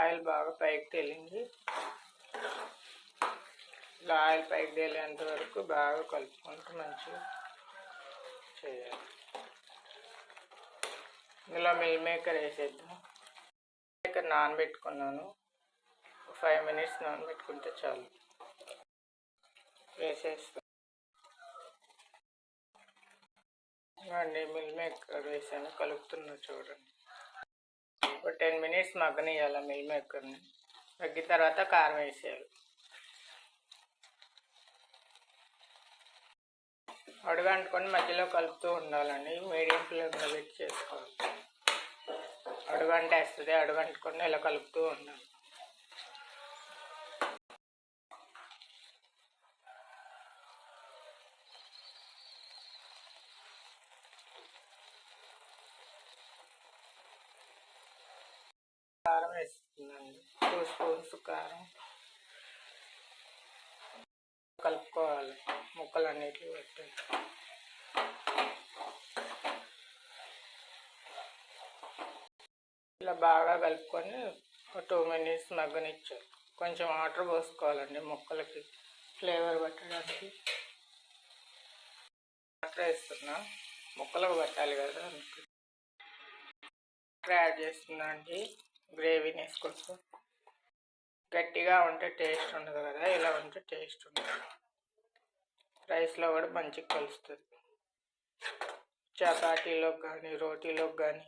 Oil బాగా పైకి తేలింది. ఇలా ఆయిల్ పైకి తేలేంత వరకు బాగా కలుపుకుంటూ మంచిగా చేయాలి. ఇందులో మిల్ మేకర్ వేసేద్దాం. మేకర్ నానబెట్టుకున్నాను, 5 minutes నానబెట్టుకుంటే చాలు. వేసేస్తాం అండి. మిల్ మేకర్ వేసాను, కలుపుతున్నా చూడండి. ఒక 10 minutes మగ్గనియాలి మిల్ మేకర్ని. మగ్గిన తర్వాత కారం వేసేయాలి. అడుగంటుకొని మధ్యలో కలుపుతూ ఉండాలండి. మీడియం ఫ్లేమ్లో పెట్టి చేసుకోవాలి. అడుగంటేస్తుంది, అడుగంటుకొని ఇలా కలుపుతూ ఉండాలి. కారం వేస్తుందండి, 2 spoons కారం కలుపుకోవాలి. ముక్కలన్నిటికీ పెట్టి ఇలా బాగా కలుపుకొని 2 minutes మగ్గనిచ్చారు. కొంచెం వాటర్ పోసుకోవాలండి ముక్కలకి ఫ్లేవర్ పట్టడానికి. వాటర్ వేస్తున్నా, ముక్కలకు పట్టాలి కదా. యాడ్ చేస్తున్నా అండి. గ్రేవీని వేసుకుంటాం. గట్టిగా ఉంటే టేస్ట్ ఉండదు కదా, ఇలా ఉంటే టేస్ట్ ఉండదు. రైస్లో కూడా మంచిగా కలుస్తుంది. చపాతీలోకి కానీ, రోటీలోకి కానీ,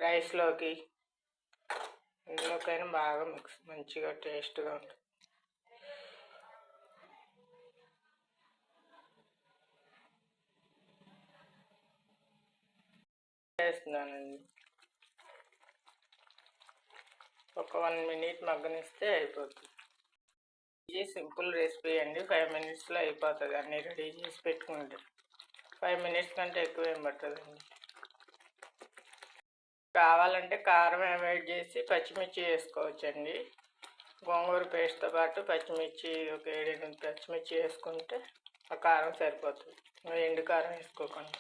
రైస్లోకి, ఇందులోకైనా బాగా మంచిగా టేస్ట్గా ఉంటుంది. వేస్తున్నానండి. ఒక 1 minute మగ్గనిస్తే అయిపోతుంది. ఇది సింపుల్ రెసిపీ అండి. 5 minutesలో అయిపోతుంది. అన్నీ రెడీ చేసి పెట్టుకుంటే 5 minutes కంటే ఎక్కువ ఏం పట్టదండి. కావాలంటే కారం యాడ్ చేసి పచ్చిమిర్చి వేసుకోవచ్చండి. గోంగూర పేస్ట్తో పాటు పచ్చిమిర్చి ఒక 7-8 పచ్చిమిర్చి వేసుకుంటే ఆ కారం సరిపోతుంది. ఎండు కారం వేసుకోకుండా.